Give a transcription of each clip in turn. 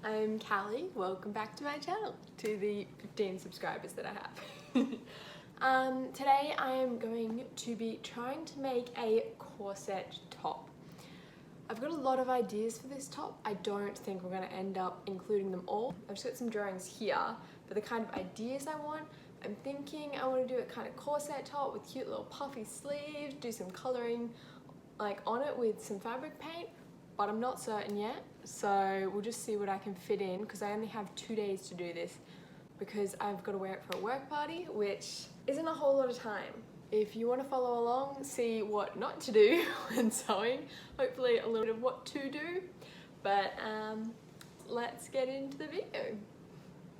I'm Callie. Welcome back to my channel, to the 15 subscribers that I have. Today I am going to be trying to make a corset top. I've got a lot of ideas for this top. I don't think we're going to end up including them all. I've just got some drawings here for the kind of ideas I want. I'm thinking I want to do a kind of corset top with cute little puffy sleeves, do some colouring like on it with some fabric paint, but I'm not certain yet. So we'll just see what I can fit in because I only have 2 days to do this because I've got to wear it for a work party, which isn't a whole lot of time. If you want to follow along, see what not to do when sewing, hopefully a little bit of what to do, but let's get into the video.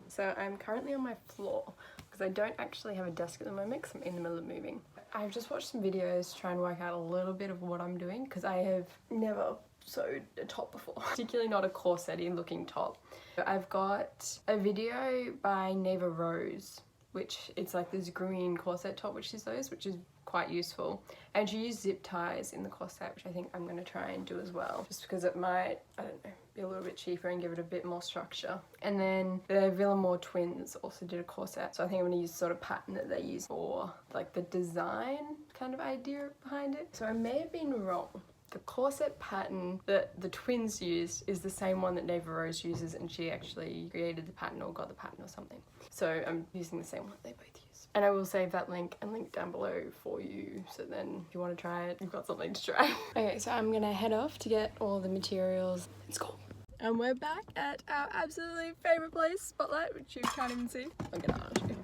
So I'm currently on my floor because I don't actually have a desk at the moment because I'm in the middle of moving. I've just watched some videos to try and work out a little bit of what I'm doing because I have never sewed a top before, particularly not a corset-y looking top. I've got a video by Neva Rose, which it's like this green corset top which she sews, which is quite useful, and she used zip ties in the corset, which I think I'm going to try and do as well, just because it might, I don't know, be a little bit cheaper and give it a bit more structure. And then the Villamore twins also did a corset, so I think I'm going to use the sort of pattern that they use for like the design kind of idea behind it. So I may have been wrong. The corset pattern that the twins used is the same one that Neva Rose uses, and she actually created the pattern or got the pattern or something. So I'm using the same one they both use. And I will save that link and link down below for you, so then if you want to try it, you've got something to try. Okay, so I'm gonna head off to get all the materials. Let's go. And we're back at our absolutely favourite place, Spotlight, which you can't even see. I'll get out of you.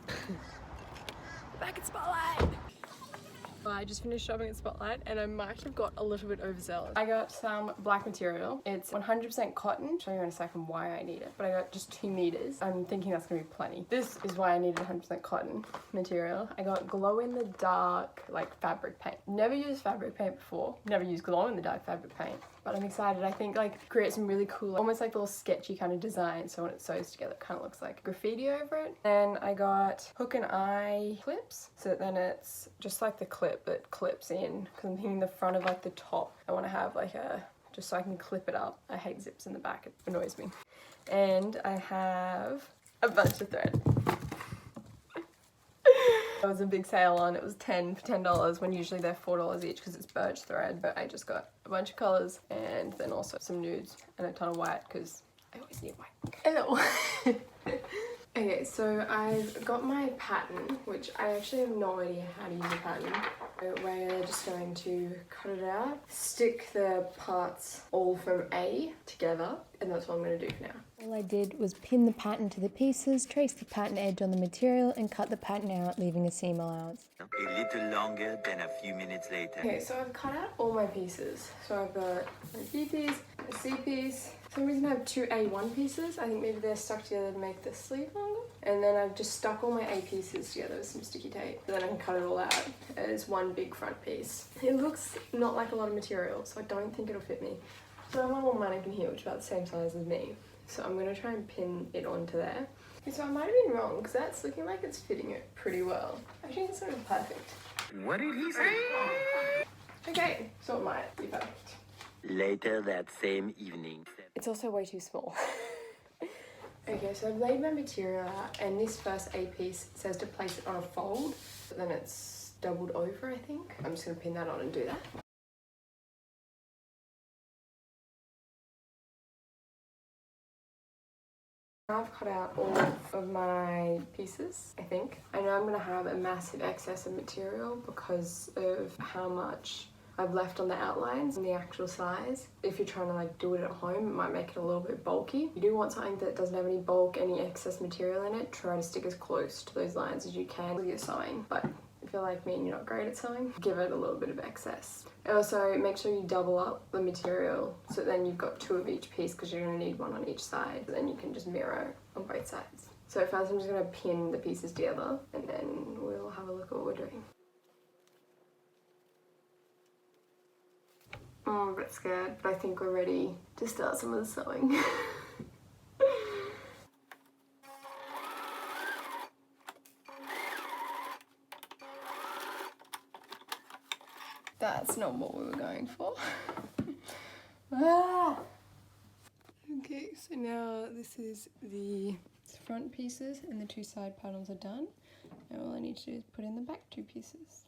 Back at Spotlight! I just finished shopping at Spotlight and I might have got a little bit overzealous. I got some black material. It's 100% cotton. I'll show you in a second why I need it. But I got just 2 meters. I'm thinking that's gonna be plenty. This is why I needed 100% cotton material. I got glow in the dark like fabric paint. Never used fabric paint before. Never used glow in the dark fabric paint. But I'm excited. I think like create some really cool, almost like little sketchy kind of design. So when it sews together, it kind of looks like graffiti over it. Then I got hook and eye clips. So then it's just like the clip that clips in. Because I'm thinking the front of like the top, I want to have like a, just so I can clip it up. I hate zips in the back, it annoys me. And I have a bunch of thread. There was a big sale on, it was $10 when usually they're $4 each because it's birch thread, but I just got a bunch of colours and then also some nudes and a ton of white because I always need white. Ew. Okay, so I've got my pattern, which I actually have no idea how to use a pattern. We're just going to cut it out, stick the parts all from A together, and that's what I'm going to do for now. All I did was pin the pattern to the pieces, trace the pattern edge on the material, and cut the pattern out, leaving a seam allowance. A little longer than a few minutes later. Okay, so I've cut out all my pieces. So I've got a B piece, a C piece. For some reason I have 2 A1 pieces. I think maybe they're stuck together to make the sleeve longer. And then I've just stuck all my A pieces together with some sticky tape. And then I can cut it all out as one big front piece. It looks not like a lot of material, so I don't think it'll fit me. So I have one more mannequin here, which is about the same size as me. So I'm gonna try and pin it onto there. Okay, so I might have been wrong, because that's looking like it's fitting it pretty well. Actually, it's sort of perfect. What did he say? Okay, so it might be perfect. Later that same evening. It's also way too small. Okay, so I've laid my material out, and this first A piece says to place it on a fold, but then it's doubled over, I think. I'm just gonna pin that on and do that. I've cut out all of my pieces, I think. I know I'm gonna have a massive excess of material because of how much I've left on the outlines and the actual size. If you're trying to like do it at home, it might make it a little bit bulky. You do want something that doesn't have any bulk, any excess material in it. Try to stick as close to those lines as you can with your sewing. But if you're like me and you're not great at sewing, give it a little bit of excess. And also make sure you double up the material so then you've got 2 of each piece because you're gonna need 1 on each side. Then you can just mirror on both sides. So first I'm just gonna pin the pieces together and then we'll have a look at what we're doing. I'm a bit scared, but I think we're ready to start some of the sewing. That's not what we were going for. Ah! Okay, so now this is the front pieces and the two side panels are done. And all I need to do is put in the back two pieces.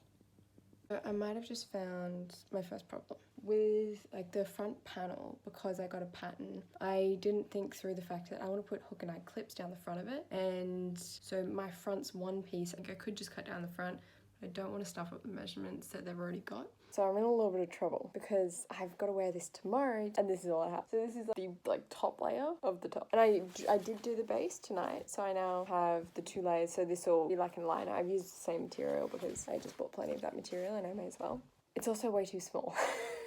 So I might have just found my first problem. With like the front panel, because I got a pattern, I didn't think through the fact that I want to put hook and eye clips down the front of it. And so my front's one piece, like I could just cut down the front. I don't want to stuff up the measurements that they've already got. So I'm in a little bit of trouble because I've got to wear this tomorrow and this is all I have. So this is the top layer of the top. And I did do the base tonight, so I now have the two layers. So this will be like a liner. I've used the same material because I just bought plenty of that material and I may as well. It's also way too small.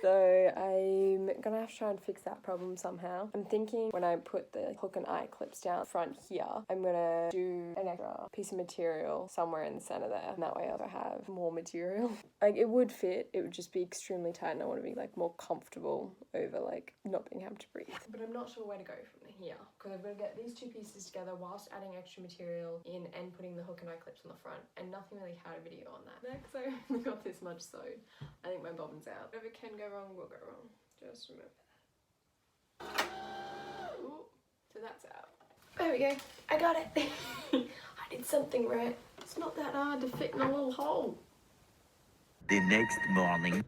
So I'm gonna have to try and fix that problem somehow. I'm thinking when I put the hook and eye clips down front here, I'm gonna do an extra piece of material somewhere in the center there. And that way I'll have more material. Like it would fit, it would just be extremely tight and I want to be like more comfortable over like not being able to breathe. But I'm not sure where to go from here because I've got to get these two pieces together whilst adding extra material in and putting the hook and eye clips on the front, and nothing really had a video on that. Next, I only got this much sewed. I think my bobbin's out. Whatever can go wrong will go wrong. Just remember that. Ooh, so that's out. There we go. I got it. I did something right. It's not that hard to fit in a little hole. The next morning.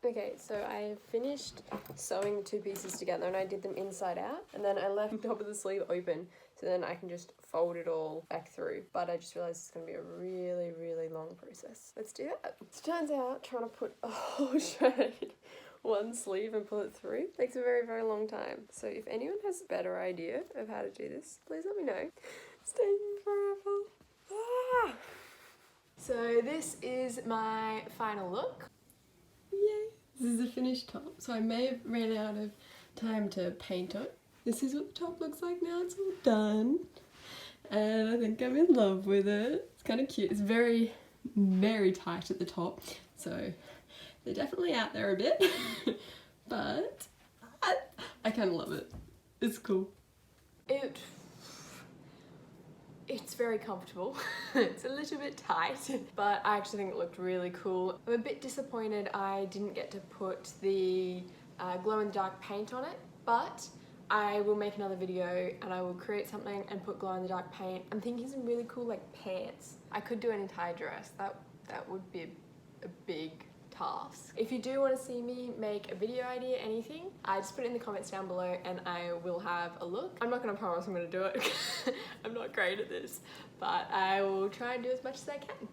Okay, so I finished sewing the two pieces together and I did them inside out, and then I left the top of the sleeve open so then I can just fold it all back through. But I just realised it's going to be a really, really long process. Let's do that. It turns out trying to put a whole shirt one sleeve and pull it through takes a very, very long time. So if anyone has a better idea of how to do this, please let me know. It's taking forever. Ah! So this is my final look. Yay! This is the finished top. So I may have ran out of time to paint it. This is what the top looks like now. It's all done. And I think I'm in love with it. It's kind of cute. It's very, very tight at the top. So they're definitely out there a bit. But I kind of love it. It's cool. It's very comfortable. It's a little bit tight, but I actually think it looked really cool. I'm a bit disappointed I didn't get to put the glow-in-the-dark paint on it, but I will make another video and I will create something and put glow-in-the-dark paint. I'm thinking some really cool like pants. I could do an entire dress. That would be a big task. If you do want to see me make a video idea, anything, just put it in the comments down below and I will have a look. I'm not going to promise I'm going to do it. I'm not great at this, but I will try and do as much as I can.